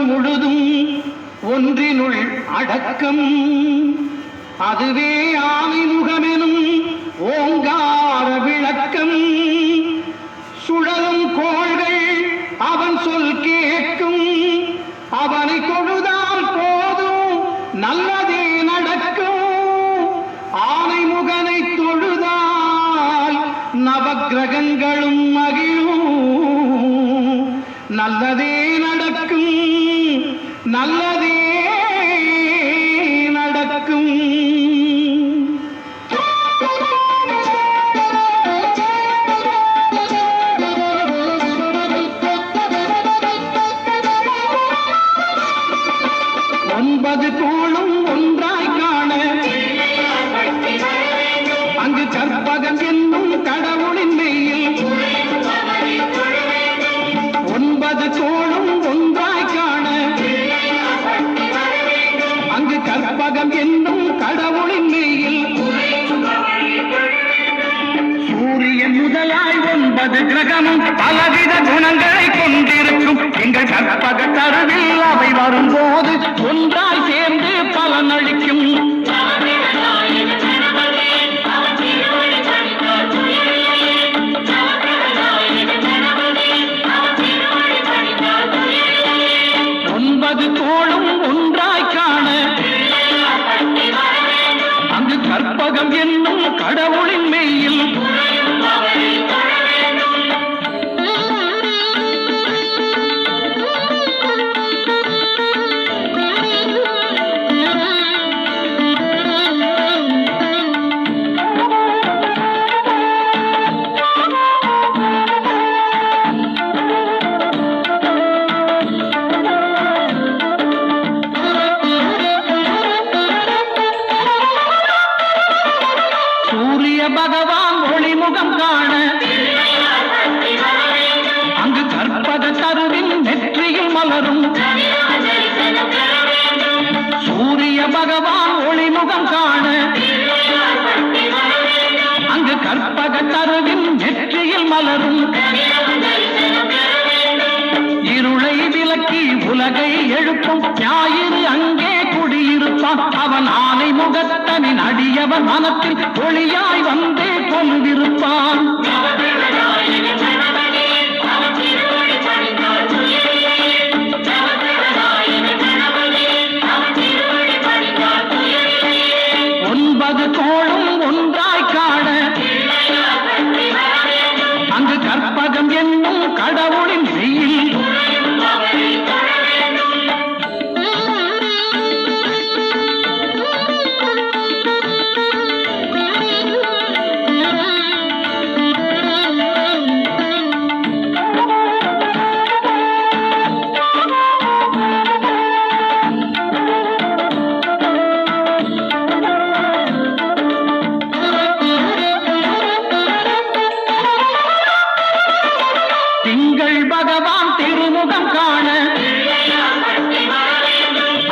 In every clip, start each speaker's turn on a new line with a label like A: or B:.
A: உலகம் முழுதும் ஒன்றினுள் அடக்கம். அதுவே ஆதிமுகமெனும் ஓங்கார விளக்கம். சுழலும் கோள்கள் அவன் சொல் கேட்கும். அவனை தொழுதால் போதும் நல்லதே நடக்கும். ஆனைமுகனை தொழுதால் நவக்கிரகங்களும் மகிழும். நல்லதே நடக்கும், நல்லதே நடக்கும். ஒன்பது கோளும் ஒன்றாய் காண அங்கு கற்பகம் என்னும் கடவுளின் மெய்யில். ஒன்பது கோளும் ஒன்றாய் காண அங்கு கற்பகம் என்னும் கடவுளின் மெய்யில். சூரியன் முதலாய் 9 கிரகமும் பலவித குணங்களை கொண்டிருக்கும். எங்கள் கற்பக தருவில் அவை வரும்போது ஒன்றாய் சேர்ந்து பலனளிக்கும். ஒன்பது கோளும் ஒன்றாய் காண அங்கு கற்பகம் என்னும் கடவுளின் மெய்யில். பகவான் ஒளிமுகம் காண அங்கு கற்பக தருவின் நெற்றியில் மலரும். சூரிய பகவான் ஒளிமுகம் காண அங்கு கற்பக தருவின் நெற்றியில் மலரும். இருளை விலக்கி உலகை எழுப்பும் ஞாயிறு அங்கே குடியிருப்பான். அவன் ஆனை முகத்தனின் அடியவன் மனத்தில் ஒளியாய் வந்தே கொண்டிருப்பான். ஒன்பது கோளும் ஒன்றாய் காண அங்கு கற்பகம் என்னும் கடவுளின் மெய்யில். திங்கள் பகவான் திருமுகம் காண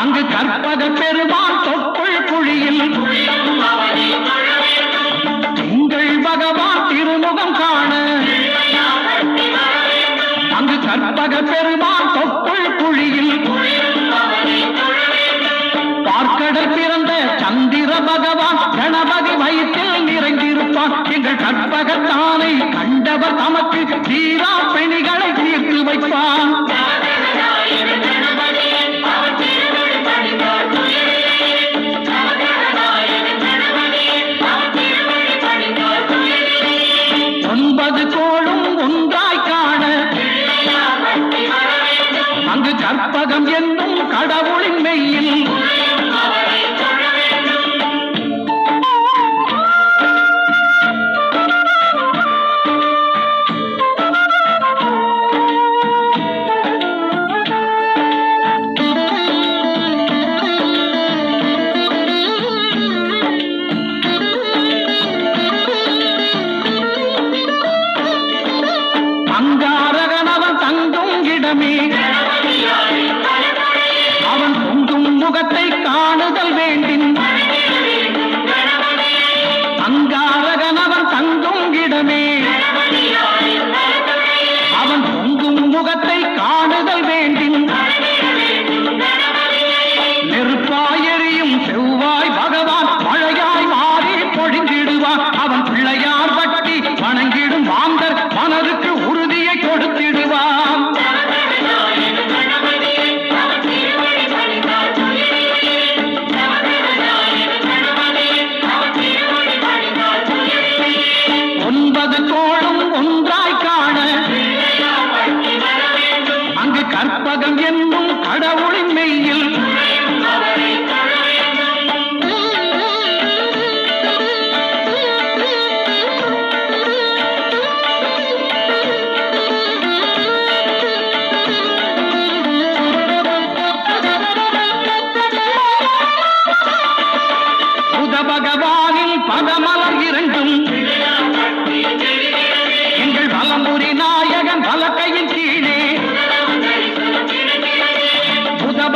A: அங்கு கற்பக பெருமான் தொப்புள் குழியில். திங்கள் பகவான் திருமுகம் காண அங்கு கற்பக பெருமான் தொப்புள் குழியில். பார்க்கடல் பிறந்த சந்திர பகவான் கணபதி வயிற்றில் நிறைந்திருப்பான். எங்கள் கற்பகத்தானை கண்டவர் தமக்கு தீரா பெணிகளை தீர்த்து வைப்பான். ஒன்பது கோளும் ஒன்றாய் காண அங்கு கற்பகம் என்னும் கடவுளின் மெய்யில். அங்காரகனவன் தங்கும் இடமே அவன் பொங்கும் முகத்தை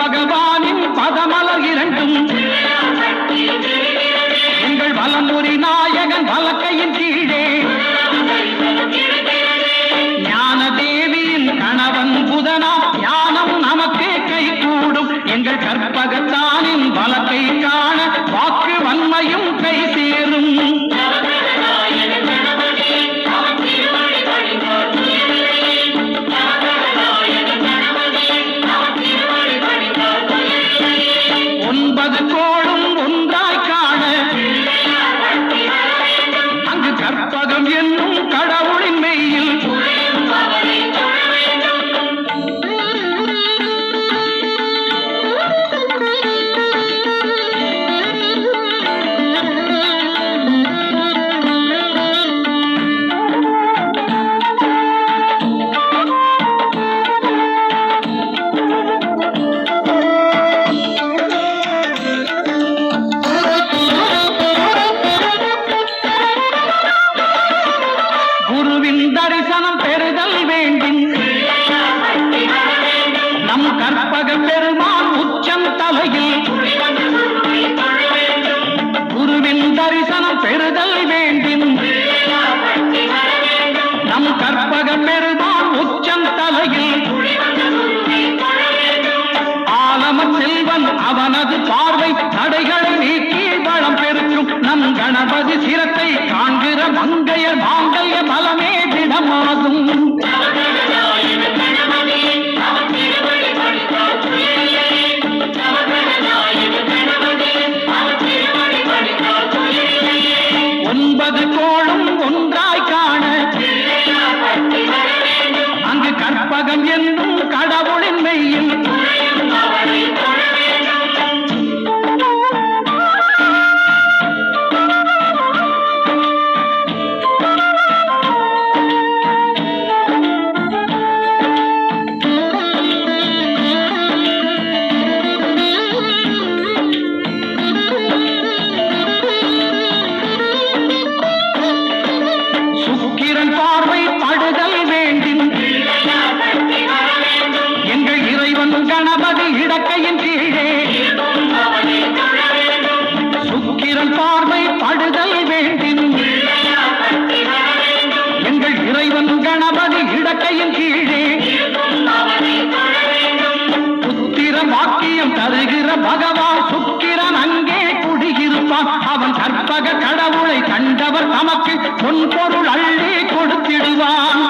A: பகவானின் பதமலர் இரண்டும் எங்கள் வலம்புரி நாயகன் வலக்கையின் கீழே ஞான தேவியின் கணவன் புதனா ஞானம் நமக்கு கை கூடும் எங்கள் கற்பகத்தானின் வலக்கை காண வாக்கு வன்மையும் கை சேரும் ஒன்பது கோளும் ஒன்றாய் காண அங்கு கற்பகம் என்னும் கடவுளின் மெய்யில் குருவின் தரிசனம் பெறுதல் வேண்டும் நம் கற்பக பெருமான் உச்சம் தலையில் குருவின் தரிசனம் பெறுதல் வேண்டும் நம் கற்பக பெருமான் உச்சம் தலையில் ஆலம செல்வன் அவனது பார்வை தடைகளை நீக்கி வளம் பெருக்கும் நம் கணபதி சிரத்தை காண்கிற மங்கையர் மாங்கல்ய பலமே திடமாகும் ஒன்பது கோளும் ஒன்றாய் காண அங்கு கற்பகம் என்னும் கடவுளின் மெய்யில் சுக்கிரன் பார்வை படுதல் வேண்டும் எங்கள் இறைவன் கணபதி இடக்கையின் கீழே சுக்கிரன் பார்வை படுதல் வேண்டும் எங்கள் இறைவன் கணபதி இடக்கையின் கீழே புத்திர வாக்கியம் தருகிற பகவான் சுக்கிரன் அங்கே குடியிருப்பான் அவன் கற்பக கடவுளை கண்டவர் நமக்கு பொன்பொருள் அள்ளி கொடுத்திடுவான்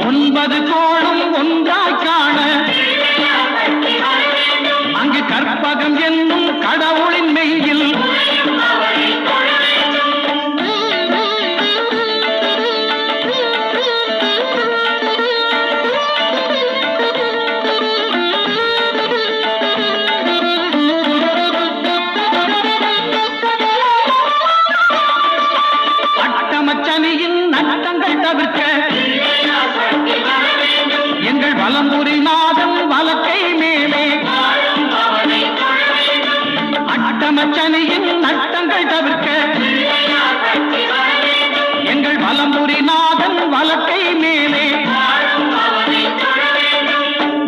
A: ஒன்பது கோளும் ஒன்றாய் காண அங்கு கற்பகம் என்னும் கடவுளின் மெய்யில் அட்டமச்சனியின் நட்டங்கள் தவிர்க்க எங்கள் வலம்புரி நாதன் வலக்கை மேலே அட்டமச்சனியின் நட்டங்கள் தவிர்க்க எங்கள் வலம்புரி நாதன் வலக்கை மேலே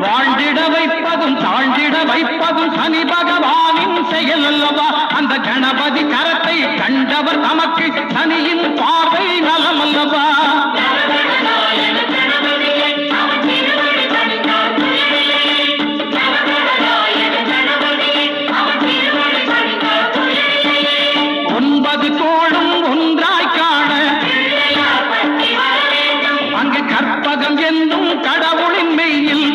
A: வாழ்ந்திட வைப்பதும் தாழ்ந்திட வைப்பதும் சனி பகவானின் செயல் அல்லவா அந்த கணபதி கரத்தை கண்டவர் நமக்கு சனியின் பார்வை நலம் அல்லவா ஒன்பது கோளும் ஒன்றாய் காண அங்கு கற்பகம் என்னும் கடவுளின் மெய்யில்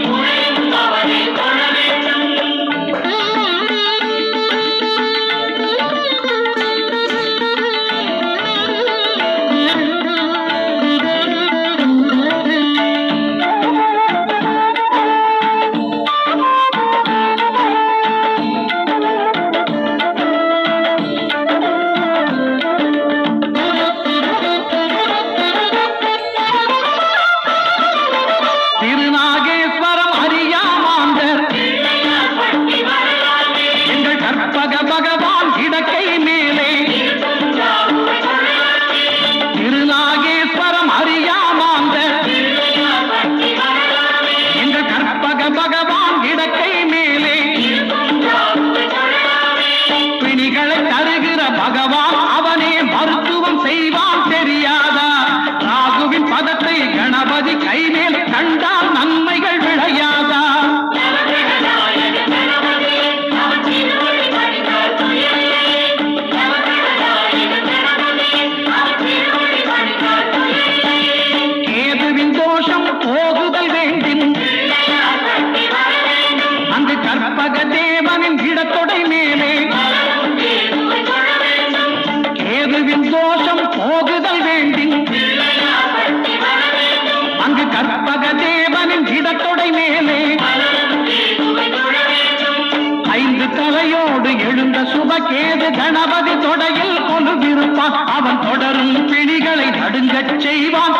A: பிள்ளின் தோஷம் போகுதல் வேண்டின் அங்கு கற்பக தேவனின் இடத்தொடை மேலே 5 தலையோடு எழுந்த சுபகேது கணபதி தொடையில் கொலுவிருப்பான் அவன் தொடரும் பிணிகளை நடுங்கச் செய்வான்